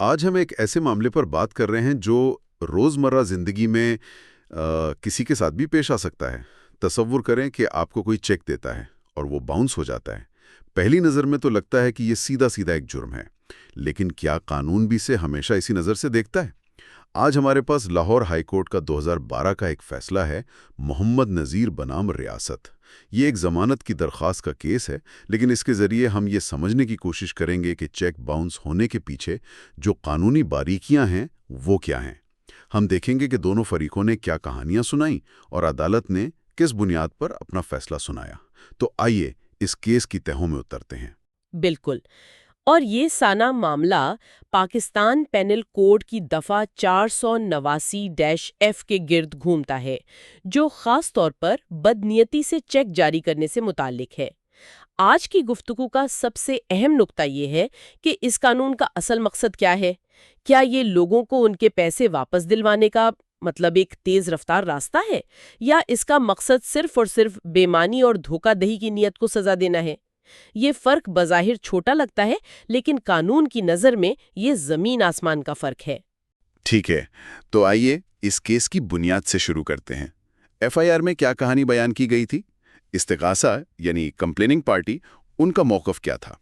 آج ہم ایک ایسے معاملے پر بات کر رہے ہیں جو روزمرہ زندگی میں کسی کے ساتھ بھی پیش آ سکتا ہے۔ تصور کریں کہ آپ کو کوئی چیک دیتا ہے اور وہ باؤنس ہو جاتا ہے۔ پہلی نظر میں تو لگتا ہے کہ یہ سیدھا سیدھا ایک جرم ہے، لیکن کیا قانون بھی اسے ہمیشہ اسی نظر سے دیکھتا ہے؟ آج ہمارے پاس لاہور ہائی کورٹ کا 2012 کا ایک فیصلہ ہے، محمد نذیر بنام ریاست۔ یہ ایک ضمانت کی درخواست کا کیس ہے، لیکن اس کے ذریعے ہم یہ سمجھنے کی کوشش کریں گے کہ چیک باؤنس ہونے کے پیچھے جو قانونی باریکیاں ہیں وہ کیا ہیں۔ ہم دیکھیں گے کہ دونوں فریقوں نے کیا کہانیاں سنائیں اور عدالت نے کس بنیاد پر اپنا فیصلہ سنایا۔ تو آئیے اس کیس کی تہوں میں اترتے ہیں۔ بالکل، اور یہ سانہ معاملہ پاکستان پینل کوڈ کی دفعہ 489-F کے گرد گھومتا ہے، جو خاص طور پر بدنیتی سے چیک جاری کرنے سے متعلق ہے۔ آج کی گفتگو کا سب سے اہم نقطہ یہ ہے کہ اس قانون کا اصل مقصد کیا ہے؟ کیا یہ لوگوں کو ان کے پیسے واپس دلوانے کا ایک تیز رفتار راستہ ہے، یا اس کا مقصد صرف اور صرف بے ایمانی اور دھوکہ دہی کی نیت کو سزا دینا ہے؟ یہ فرق بظاہر چھوٹا لگتا ہے، لیکن قانون کی نظر میں یہ زمین آسمان کا فرق ہے۔ ٹھیک ہے، تو آئیے اس کیس کی بنیاد سے شروع کرتے ہیں۔ ایف آئی آر میں کیا کہانی بیان کی گئی تھی؟ استغاثہ یعنی کمپلیننگ پارٹی، ان کا موقف کیا تھا؟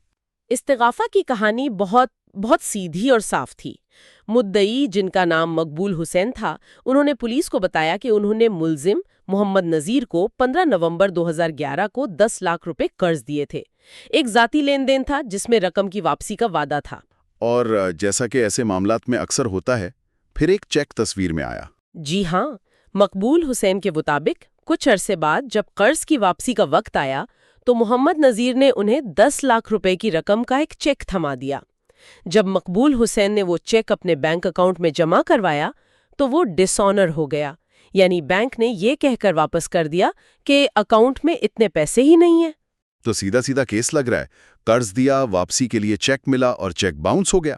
استغاثہ کی کہانی بہت سیدھی اور صاف تھی۔ مدعی، جن کا نام مقبول حسین تھا، انہوں نے پولیس کو بتایا کہ انہوں نے ملزم محمد نذیر کو 15 نومبر 2011 کو 10 لاکھ روپے قرض دیے تھے۔ ایک ذاتی لین دین تھا جس میں رقم کی واپسی کا وعدہ تھا۔ اور جیسا کہ ایسے معاملات میں اکثر ہوتا ہے، پھر ایک چیک تصویر میں آیا۔ جی ہاں، مقبول حسین کے مطابق کچھ عرصے بعد جب قرض کی واپسی کا وقت آیا تو محمد نذیر نے انہیں 10 لاکھ روپے کی رقم کا ایک چیک تھما دیا۔ جب مقبول حسین نے وہ چیک اپنے بینک اکاؤنٹ میں جمع کروایا تو وہ ڈس آنر ہو گیا، یعنی بینک نے یہ کہہ کر واپس کر دیا کہ اکاؤنٹ میں اتنے پیسے ہی نہیں ہیں۔ تو سیدھا سیدھا کیس لگ رہا ہے، قرض دیا، واپسی کے لیے چیک ملا اور چیک باؤنس ہو گیا۔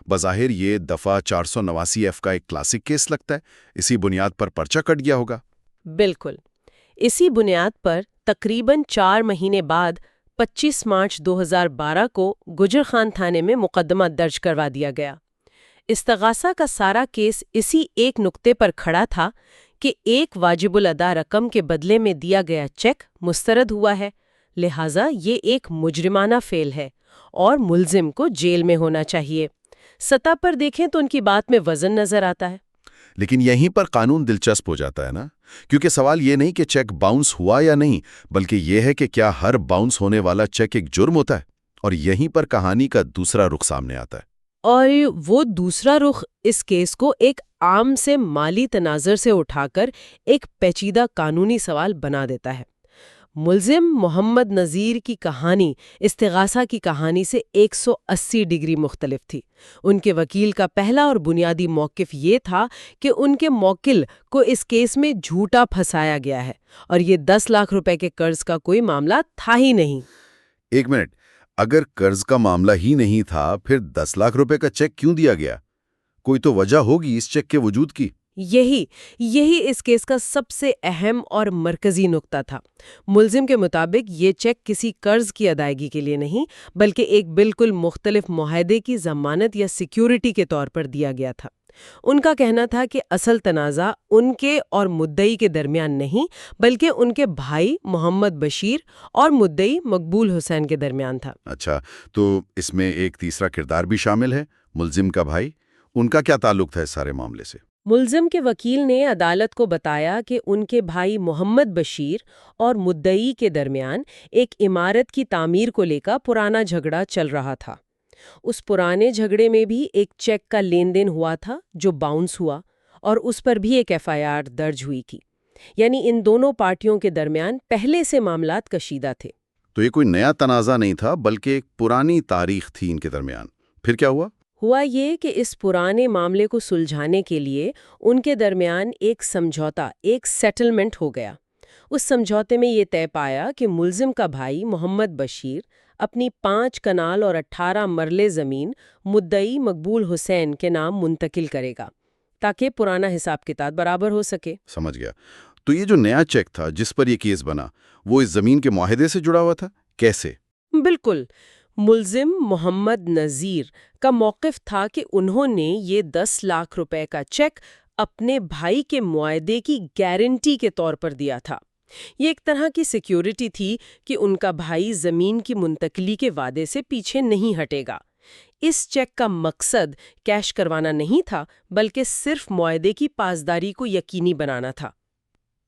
بظاہر یہ دفعہ 489F کا ایک کلاسک کیس لگتا ہے، اسی بنیاد پر پرچہ کٹ گیا ہوگا۔ بالکل، اسی بنیاد پر تقریباً 4 مہینے بعد 25 مارچ 2012 کو گجر خان تھانے میں مقدمہ درج کروا دیا گیا۔ استغاثہ کا سارا کیس اسی ایک نقطے پر کھڑا تھا کہ ایک واجب الادا رقم کے بدلے میں دیا گیا چیک مسترد ہوا ہے، لہٰذا یہ ایک مجرمانہ فعل ہے اور ملزم کو جیل میں ہونا چاہیے۔ سطح پر دیکھیں تو ان کی بات میں وزن نظر آتا ہے۔ لیکن یہیں پر قانون دلچسپ ہو جاتا ہے نا، کیونکہ سوال یہ نہیں کہ چیک باؤنس ہوا یا نہیں، بلکہ یہ ہے کہ کیا ہر باؤنس ہونے والا چیک ایک جرم ہوتا ہے؟ اور یہیں پر کہانی کا دوسرا رخ سامنے آتا ہے۔ اور وہ دوسرا رخ اس کیس کو ایک عام سے مالی تناظر سے اٹھا کر ایک پیچیدہ قانونی سوال بنا دیتا ہے۔ ملزم محمد نذیر کی کہانی استغاثہ کی کہانی سے 180 ڈگری مختلف تھی۔ ان کے وکیل کا پہلا اور بنیادی موقف یہ تھا کہ ان کے موکل کو اس کیس میں جھوٹا پھنسایا گیا ہے اور یہ 10 لاکھ روپے کے قرض کا کوئی معاملہ تھا ہی نہیں۔ ایک منٹ، اگر قرض کا معاملہ ہی نہیں تھا، پھر 10 لاکھ روپے کا چیک کیوں دیا گیا؟ کوئی تو وجہ ہوگی اس چیک کے وجود کی۔ یہی اس کیس کا سب سے اہم اور مرکزی نقطہ تھا۔ ملزم کے مطابق یہ چیک کسی قرض کی ادائیگی کے لیے نہیں، بلکہ ایک بالکل مختلف معاہدے کی ضمانت یا سیکیورٹی کے طور پر دیا گیا تھا۔ ان کا کہنا تھا کہ اصل تنازع ان کے اور مدعی کے درمیان نہیں، بلکہ ان کے بھائی محمد بشیر اور مدعی مقبول حسین کے درمیان تھا۔ اچھا، تو اس میں ایک تیسرا کردار بھی شامل ہے، ملزم کا بھائی۔ ان کا کیا تعلق تھا اس سارے معاملے سے؟ ملزم کے وکیل نے عدالت کو بتایا کہ ان کے بھائی محمد بشیر اور مدعی کے درمیان ایک عمارت کی تعمیر کو لے کر پرانا جھگڑا چل رہا تھا۔ اس پرانے جھگڑے میں بھی ایک چیک کا لین دین ہوا تھا جو باؤنس ہوا، اور اس پر بھی ایک ایف آئی آر درج ہوئی تھی۔ یعنی ان دونوں پارٹیوں کے درمیان پہلے سے معاملات کشیدہ تھے۔ تو یہ کوئی نیا تنازع نہیں تھا، بلکہ ایک پرانی تاریخ تھی ان کے درمیان۔ پھر کیا ہوا؟ یہ کہ اس پرانے معاملے کو سلجھانے کے لیے ان کے درمیان ایک سمجھوتا، ایک سیٹلمنٹ ہو گیا۔ اس سمجھوتے میں یہ طے پایا کہ ملزم کا بھائی محمد بشیر اپنی 5 کنال اور 18 مرلے زمین مدعی مقبول حسین کے نام منتقل کرے گا تاکہ پرانا حساب کتاب برابر ہو سکے۔ سمجھ گیا۔ تو یہ جو نیا چیک تھا جس پر یہ کیس بنا، وہ اس زمین کے معاہدے سے جڑا ہوا تھا؟ کیسے؟ بالکل، ملزم محمد نذیر کا موقف تھا کہ انہوں نے یہ 10 لاکھ روپے کا چیک اپنے بھائی کے معاہدے کی گارنٹی کے طور پر دیا تھا۔ یہ ایک طرح کی سیکیورٹی تھی کہ ان کا بھائی زمین کی منتقلی کے وعدے سے پیچھے نہیں ہٹے گا۔ اس چیک کا مقصد کیش کروانا نہیں تھا، بلکہ صرف معاہدے کی پاسداری کو یقینی بنانا تھا۔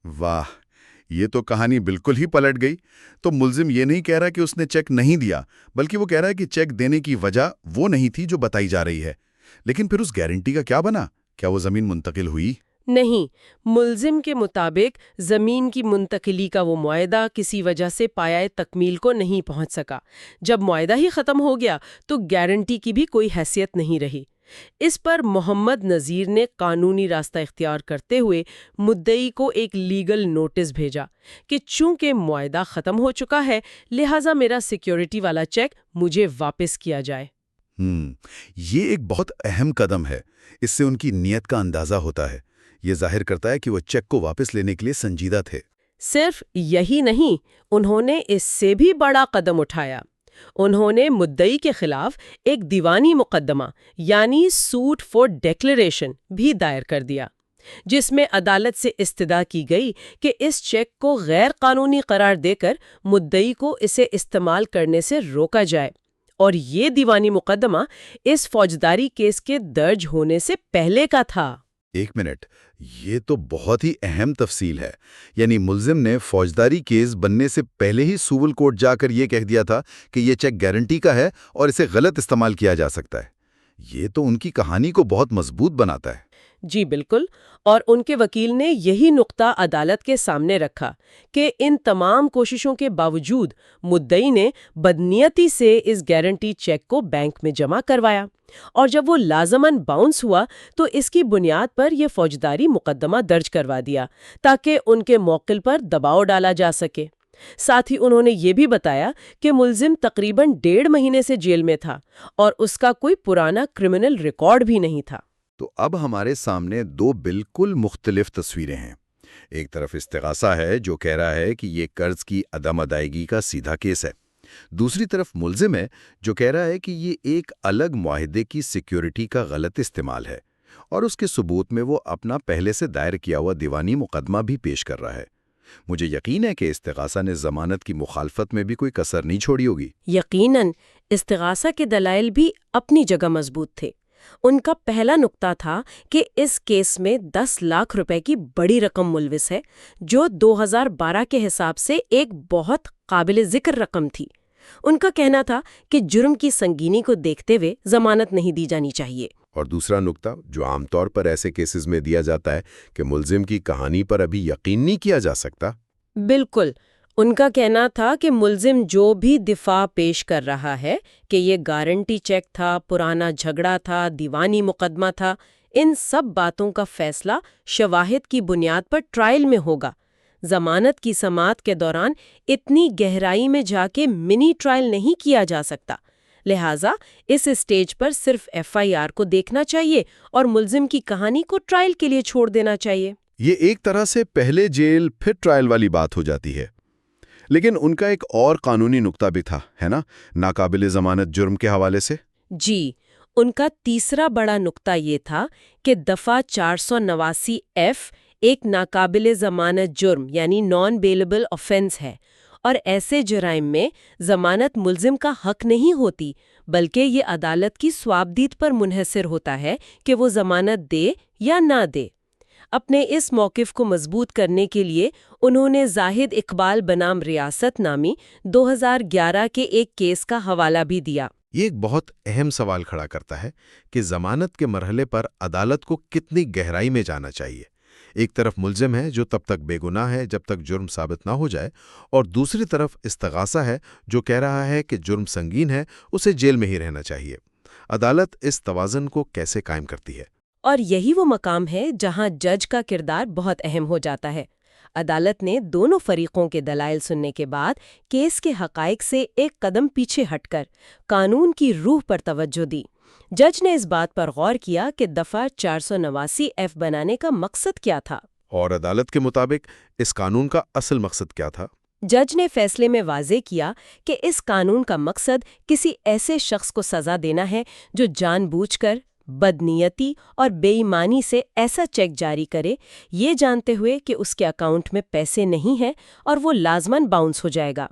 واہ، یہ تو کہانی بالکل ہی پلٹ گئی۔ تو ملزم یہ نہیں کہہ رہا کہ اس نے چیک نہیں دیا، بلکہ وہ کہہ رہا ہے کہ چیک دینے کی وجہ وہ نہیں تھی جو بتائی جا رہی ہے۔ لیکن پھر اس گارنٹی کا کیا بنا؟ کیا وہ زمین منتقل ہوئی؟ نہیں، ملزم کے مطابق زمین کی منتقلی کا وہ معاہدہ کسی وجہ سے پایۂ تکمیل کو نہیں پہنچ سکا۔ جب معاہدہ ہی ختم ہو گیا تو گارنٹی کی بھی کوئی حیثیت نہیں رہی۔ اس پر محمد نذیر نے قانونی راستہ اختیار کرتے ہوئے مدعی کو ایک لیگل نوٹس بھیجا کہ چونکہ معاہدہ ختم ہو چکا ہے، لہٰذا میرا سیکیورٹی والا چیک مجھے واپس کیا جائے۔ یہ ایک بہت اہم قدم ہے۔ اس سے ان کی نیت کا اندازہ ہوتا ہے۔ یہ ظاہر کرتا ہے کہ وہ چیک کو واپس لینے کے لیے سنجیدہ تھے۔ صرف یہی نہیں، انہوں نے اس سے بھی بڑا قدم اٹھایا۔ انہوں نے مدعی کے خلاف ایک دیوانی مقدمہ یعنی سوٹ فار ڈیکلیریشن بھی دائر کر دیا، جس میں عدالت سے استدعا کی گئی کہ اس چیک کو غیر قانونی قرار دے کر مدعی کو اسے استعمال کرنے سے روکا جائے۔ اور یہ دیوانی مقدمہ اس فوجداری کیس کے درج ہونے سے پہلے کا تھا۔ ایک منٹ، یہ تو بہت ہی اہم تفصیل ہے۔ یعنی ملزم نے فوجداری کیس بننے سے پہلے ہی سول کورٹ جا کر یہ کہہ دیا تھا کہ یہ چیک گارنٹی کا ہے اور اسے غلط استعمال کیا جا سکتا ہے۔ یہ تو ان کی کہانی کو بہت مضبوط بناتا ہے۔ جی بالکل، اور ان کے وکیل نے یہی نقطہ عدالت کے سامنے رکھا کہ ان تمام کوششوں کے باوجود مدعی نے بدنیتی سے اس گارنٹی چیک کو بینک میں جمع کروایا، اور جب وہ لازماً باؤنس ہوا تو اس کی بنیاد پر یہ فوجداری مقدمہ درج کروا دیا تاکہ ان کے موکل پر دباؤ ڈالا جا سکے۔ ساتھ ہی انہوں نے یہ بھی بتایا کہ ملزم تقریباً 1.5 مہینے سے جیل میں تھا اور اس کا کوئی پرانا کرمنل ریکارڈ بھی نہیں تھا۔ تو اب ہمارے سامنے دو بالکل مختلف تصویریں ہیں۔ ایک طرف استغاثہ ہے جو کہہ رہا ہے کہ یہ قرض کی عدم ادائیگی کا سیدھا کیس ہے۔ دوسری طرف ملزم ہے جو کہہ رہا ہے کہ یہ ایک الگ معاہدے کی سیکیورٹی کا غلط استعمال ہے، اور اس کے ثبوت میں وہ اپنا پہلے سے دائر کیا ہوا دیوانی مقدمہ بھی پیش کر رہا ہے۔ مجھے یقین ہے کہ استغاثہ نے ضمانت کی مخالفت میں بھی کوئی کسر نہیں چھوڑی ہوگی۔ یقیناً استغاثہ کے دلائل بھی اپنی جگہ مضبوط تھے۔ ان کا پہلا نقطہ تھا کہ اس کیس میں 10 لاکھ روپے کی بڑی رقم ملوث ہے، جو 2012 کے حساب سے ایک بہت قابل ذکر رقم تھی۔ ان کا کہنا تھا کہ جرم کی سنگینی کو دیکھتے ہوئے ضمانت نہیں دی جانی چاہیے۔ اور دوسرا نقطہ جو عام طور پر ایسے کیسز میں دیا جاتا ہے کہ ملزم کی کہانی پر ابھی یقین نہیں کیا جا سکتا۔ بالکل، ان کا کہنا تھا کہ ملزم جو بھی دفاع پیش کر رہا ہے کہ یہ گارنٹی چیک تھا، پرانا جھگڑا تھا، دیوانی مقدمہ تھا، ان سب باتوں کا فیصلہ شواہد کی بنیاد پر ٹرائل میں ہوگا۔ ضمانت کی سماعت کے دوران اتنی گہرائی میں جا کے منی ٹرائل نہیں کیا جا سکتا، لہٰذا اس اسٹیج پر صرف FIR کو دیکھنا چاہیے اور ملزم کی کہانی کو ٹرائل کے لیے چھوڑ دینا چاہیے۔ یہ ایک طرح سے پہلے جیل پھر ٹرائل والی بات ہو جاتی ہے۔ لیکن ان کا ایک اور قانونی نقطہ بھی تھا، ہے نا، ناقابل ضمانت جرم کے حوالے سے۔ جی، ان کا تیسرا بڑا نقطہ یہ تھا کہ دفعہ 489F ایک ناقابل ضمانت جرم یعنی نان بیلیبل آفینس ہے، اور ایسے جرائم میں ضمانت ملزم کا حق نہیں ہوتی، بلکہ یہ عدالت کی صوابدید پر منحصر ہوتا ہے کہ وہ ضمانت دے یا نہ دے۔ اپنے اس موقف کو مضبوط کرنے کے لیے انہوں نے زاہد اقبال بنام ریاست نامی 2011 کے ایک کیس کا حوالہ بھی دیا۔ یہ ایک بہت اہم سوال کھڑا کرتا ہے کہ ضمانت کے مرحلے پر عدالت کو کتنی گہرائی میں جانا چاہیے۔ ایک طرف ملزم ہے جو تب تک بے گناہ ہے جب تک جرم ثابت نہ ہو جائے، اور دوسری طرف استغاثہ ہے جو کہہ رہا ہے کہ جرم سنگین ہے، اسے جیل میں ہی رہنا چاہیے۔ عدالت اس توازن کو کیسے قائم کرتی ہے؟ اور یہی وہ مقام ہے جہاں جج کا کردار بہت اہم ہو جاتا ہے۔ عدالت نے دونوں فریقوں کے دلائل سننے کے بعد کیس کے حقائق سے ایک قدم پیچھے ہٹ کر قانون کی روح پر توجہ دی۔ جج نے اس بات پر غور کیا کہ دفعہ 489F بنانے کا مقصد کیا تھا، اور عدالت کے مطابق اس قانون کا اصل مقصد کیا تھا؟ جج نے فیصلے میں واضح کیا کہ اس قانون کا مقصد کسی ایسے شخص کو سزا دینا ہے جو جان بوجھ کر بدنیتی اور بے ایمانی سے ایسا چیک جاری کرے، یہ جانتے ہوئے کہ اس کے اکاؤنٹ میں پیسے نہیں ہیں اور وہ لازماً باؤنس ہو جائے گا۔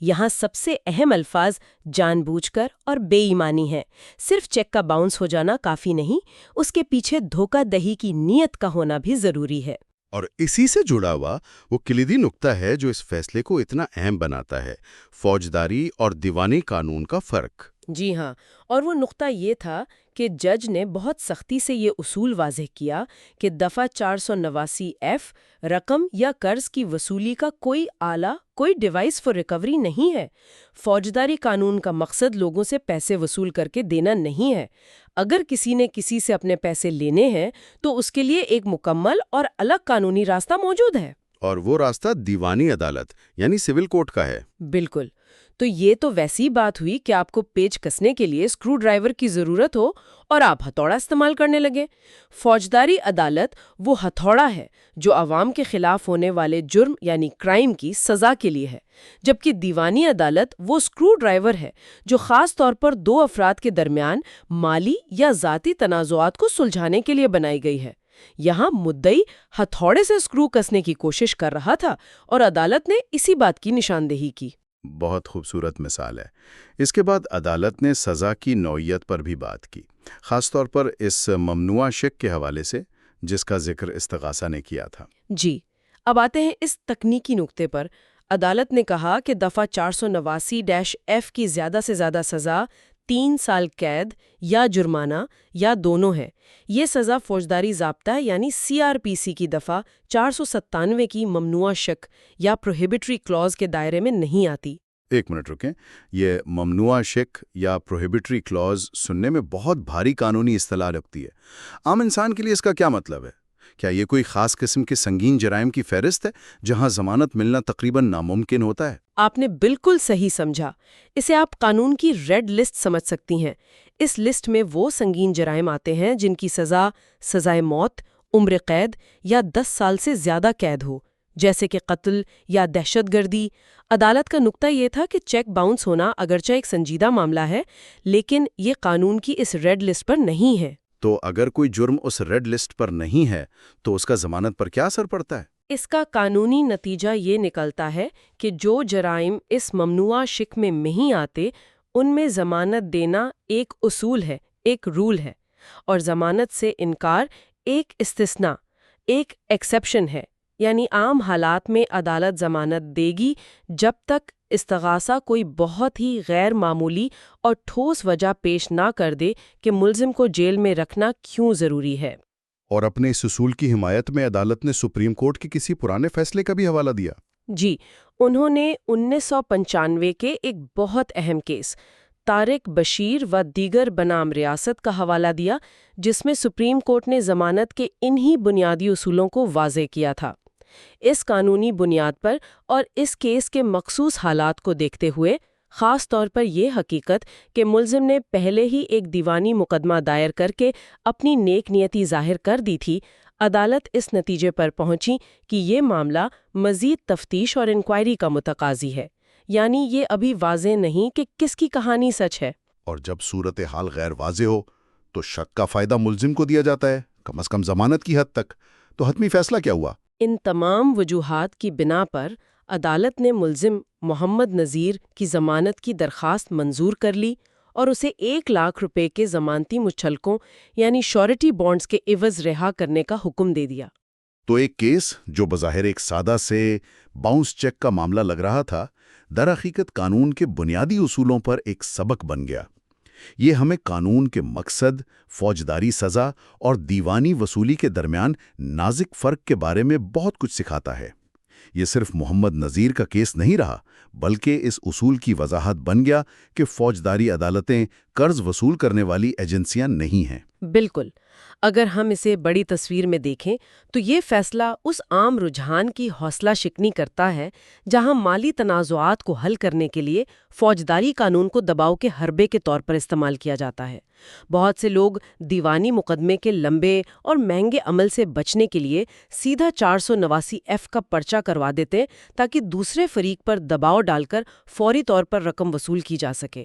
یہاں سب سے اہم الفاظ جان بوجھ کر اور بے ایمانی ہیں۔ صرف چیک کا باؤنس ہو جانا کافی نہیں، اس کے پیچھے دھوکہ دہی کی نیت کا ہونا بھی ضروری ہے۔ اور اسی سے جڑا ہوا وہ کلیدی نقطہ ہے جو اس فیصلے کو اتنا اہم بناتا ہے، فوجداری اور دیوانی قانون کا فرق۔ جی ہاں، اور وہ نقطہ یہ تھا کہ جج نے بہت سختی سے یہ اصول واضح کیا کہ دفعہ 489F رقم یا قرض کی وصولی کا کوئی آلہ، کوئی ڈیوائس فار ریکوری نہیں ہے۔ فوجداری قانون کا مقصد لوگوں سے پیسے وصول کر کے دینا نہیں ہے۔ اگر کسی نے کسی سے اپنے پیسے لینے ہیں تو اس کے لیے ایک مکمل اور الگ قانونی راستہ موجود ہے۔ اور وہ راستہ دیوانی عدالت یعنی سول کورٹ کا ہے۔ بالکل۔ تو یہ تو ویسی بات ہوئی کہ آپ کو پیچ کسنے کے لیے اسکرو ڈرائیور کی ضرورت ہو اور آپ ہتھوڑا استعمال کرنے لگے۔ فوجداری عدالت وہ ہتھوڑا ہے جو عوام کے خلاف ہونے والے جرم یعنی کرائم کی سزا کے لیے ہے، جبکہ دیوانی عدالت وہ اسکرو ڈرائیور ہے جو خاص طور پر دو افراد کے درمیان مالی یا ذاتی تنازعات کو سلجھانے کے لیے بنائی گئی ہے۔ یہاں مدعی ہتھوڑے سے اسکرو کسنے کی کوشش کر رہا تھا اور عدالت نے اسی بات کی نشاندہی کی۔ بہت خوبصورت مثال ہے۔ اس کے بعد عدالت نے سزا کی نوعیت پر بھی بات کی، خاص طور پر اس ممنوعہ شک کے حوالے سے جس کا ذکر استغاثہ نے کیا تھا۔ جی، اب آتے ہیں اس تکنیکی نقطے پر۔ عدالت نے کہا کہ دفعہ 489-F کی زیادہ سے زیادہ سزا 3 سال قید یا جرمانہ یا دونوں ہے۔ یہ سزا فوجداری ضابطہ یعنی CRPC کی دفعہ 497 کی ممنوعہ شک یا پروہیبیٹری کلوز کے دائرے میں نہیں آتی۔ ایک منٹ رکیں، یہ ممنوعہ شک یا پروہیبیٹری کلوز سننے میں بہت بھاری قانونی اصطلاح لگتی ہے۔ عام انسان کے لیے اس کا کیا مطلب ہے؟ کیا یہ کوئی خاص قسم کے سنگین جرائم کی فہرست ہے جہاں ضمانت ملنا تقریباً ناممکن ہوتا ہے؟ آپ نے بالکل صحیح سمجھا۔ اسے آپ قانون کی ریڈ لسٹ سمجھ سکتی ہیں۔ اس لسٹ میں وہ سنگین جرائم آتے ہیں جن کی سزائے موت، عمر قید یا 10 سال سے زیادہ قید ہو، جیسے کہ قتل یا دہشت گردی۔ عدالت کا نقطہ یہ تھا کہ چیک باؤنس ہونا اگرچہ ایک سنجیدہ معاملہ ہے، لیکن یہ قانون کی اس ریڈ لسٹ پر نہیں ہے۔ تو اگر کوئی جرم اس ریڈ لسٹ پر نہیں ہے تو اس کا ضمانت پر کیا اثر پڑتا ہے؟ اس کا قانونی نتیجہ یہ نکلتا ہے کہ جو جرائم اس ممنوعہ شک میں نہیں آتے ان میں ضمانت دینا ایک اصول ہے، ایک رول ہے، اور ضمانت سے انکار ایک استثناء، ایک ایکسیپشن ہے۔ یعنی عام حالات میں عدالت ضمانت دے گی جب تک استغاثہ کوئی بہت ہی غیر معمولی اور ٹھوس وجہ پیش نہ کر دے کہ ملزم کو جیل میں رکھنا کیوں ضروری ہے۔ اور اپنے اس اصول کی حمایت میں عدالت نے سپریم کورٹ کے کسی پرانے فیصلے کا بھی حوالہ دیا۔ جی، انہوں نے 1995 کے ایک بہت اہم کیس طارق بشیر و دیگر بنام ریاست کا حوالہ دیا، جس میں سپریم کورٹ نے ضمانت کے انہی بنیادی اصولوں کو واضح کیا تھا۔ اس قانونی بنیاد پر اور اس کیس کے مخصوص حالات کو دیکھتے ہوئے، خاص طور پر یہ حقیقت کہ ملزم نے پہلے ہی ایک دیوانی مقدمہ دائر کر کے اپنی نیک نیتی ظاہر کر دی تھی، عدالت اس نتیجے پر پہنچی کہ یہ معاملہ مزید تفتیش اور انکوائری کا متقاضی ہے۔ یعنی یہ ابھی واضح نہیں کہ کس کی کہانی سچ ہے۔ اور جب صورتحال غیر واضح ہو تو شک کا فائدہ ملزم کو دیا جاتا ہے، کم از کم ضمانت کی حد تک۔ تو حتمی فیصلہ کیا ہوا؟ ان تمام وجوہات کی بنا پر عدالت نے ملزم محمد نذیر کی ضمانت کی درخواست منظور کر لی اور اسے 1 لاکھ روپے کے ضمانتی مچھلکوں یعنی شورٹی بانڈز کے عوض رہا کرنے کا حکم دے دیا۔ تو ایک کیس جو بظاہر ایک سادہ سے باؤنس چیک کا معاملہ لگ رہا تھا، در حقیقت قانون کے بنیادی اصولوں پر ایک سبق بن گیا۔ یہ ہمیں قانون کے مقصد، فوجداری سزا اور دیوانی وصولی کے درمیان نازک فرق کے بارے میں بہت کچھ سکھاتا ہے۔ یہ صرف محمد نذیر کا کیس نہیں رہا، بلکہ اس اصول کی وضاحت بن گیا کہ فوجداری عدالتیں قرض وصول کرنے والی ایجنسیاں نہیں ہیں۔ بالکل، اگر ہم اسے بڑی تصویر میں دیکھیں تو یہ فیصلہ اس عام رجحان کی حوصلہ شکنی کرتا ہے جہاں مالی تنازعات کو حل کرنے کے لیے فوجداری قانون کو دباؤ کے حربے کے طور پر استعمال کیا جاتا ہے۔ بہت سے لوگ دیوانی مقدمے کے لمبے اور مہنگے عمل سے بچنے کے لیے سیدھا 489F کا پرچہ کروا دیتے تاکہ دوسرے فریق پر دباؤ ڈال کر فوری طور پر رقم وصول کی جا سکے۔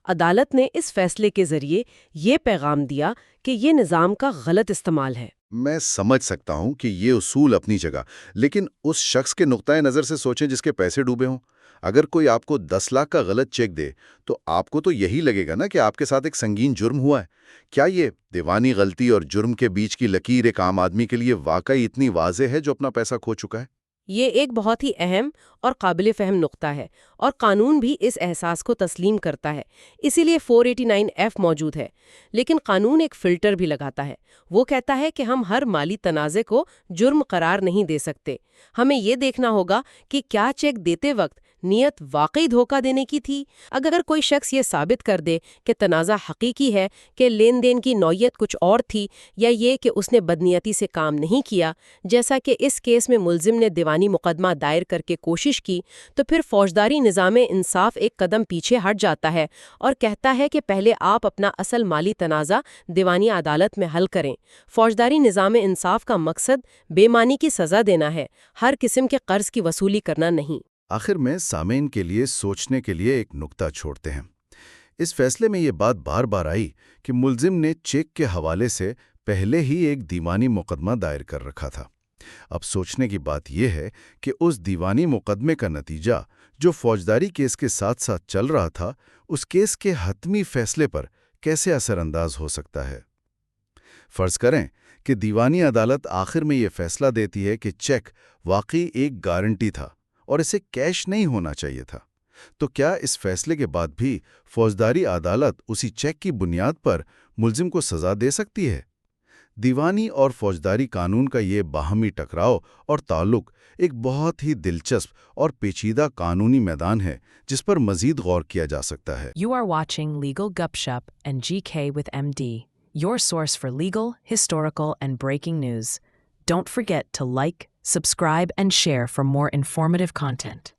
عدالت نے اس فیصلے کے ذریعے یہ پیغام دیا کہ یہ نظام کا غلط استعمال ہے۔ میں سمجھ سکتا ہوں کہ یہ اصول اپنی جگہ، لیکن اس شخص کے نقطۂ نظر سے سوچیں جس کے پیسے ڈوبے ہوں۔ اگر کوئی آپ کو 10 لاکھ کا غلط چیک دے تو آپ کو تو یہی لگے گا نا کہ آپ کے ساتھ ایک سنگین جرم ہوا ہے۔ کیا یہ دیوانی غلطی اور جرم کے بیچ کی لکیر ایک عام آدمی کے لیے واقعی اتنی واضح ہے جو اپنا پیسہ کھو چکا ہے؟ یہ ایک بہت ہی اہم اور قابل فہم نقطہ ہے، اور قانون بھی اس احساس کو تسلیم کرتا ہے، اسی لیے 489F موجود ہے۔ لیکن قانون ایک فلٹر بھی لگاتا ہے۔ وہ کہتا ہے کہ ہم ہر مالی تنازع کو جرم قرار نہیں دے سکتے۔ ہمیں یہ دیکھنا ہوگا کہ کیا چیک دیتے وقت نیت واقعی دھوکہ دینے کی تھی۔ اگر کوئی شخص یہ ثابت کر دے کہ تنازع حقیقی ہے، کہ لین دین کی نوعیت کچھ اور تھی، یا یہ کہ اس نے بدنیتی سے کام نہیں کیا، جیسا کہ اس کیس میں ملزم نے دیوانی مقدمہ دائر کر کے کوشش کی، تو پھر فوجداری نظام انصاف ایک قدم پیچھے ہٹ جاتا ہے اور کہتا ہے کہ پہلے آپ اپنا اصل مالی تنازع دیوانی عدالت میں حل کریں۔ فوجداری نظام انصاف کا مقصد بے معنی کی سزا دینا ہے، ہر قسم کے قرض کی وصولی کرنا نہیں۔ آخر میں سامعین کے لیے سوچنے کے لیے ایک نکتہ چھوڑتے ہیں۔ اس فیصلے میں یہ بات بار بار آئی کہ ملزم نے چیک کے حوالے سے پہلے ہی ایک دیوانی مقدمہ دائر کر رکھا تھا۔ اب سوچنے کی بات یہ ہے کہ اس دیوانی مقدمے کا نتیجہ جو فوجداری کیس کے ساتھ ساتھ چل رہا تھا، اس کیس کے حتمی فیصلے پر کیسے اثر انداز ہو سکتا ہے۔ فرض کریں کہ دیوانی عدالت آخر میں یہ فیصلہ دیتی ہے کہ چیک واقعی ایک گارنٹی تھا اور اسے کیش نہیں ہونا چاہیے تھا، تو کیا اس فیصلے کے بعد بھی فوجداری عدالت اسی چیک کی بنیاد پر ملزم کو سزا دے سکتی ہے؟ دیوانی اور فوجداری قانون کا یہ باہمی ٹکراؤ اور تعلق ایک بہت ہی دلچسپ اور پیچیدہ قانونی میدان ہے جس پر مزید غور کیا جا سکتا ہے۔ You are watching Legal Gupshup and GK with MD, your source for legal, historical, and breaking news. Don't forget to like, subscribe, and share for more informative content.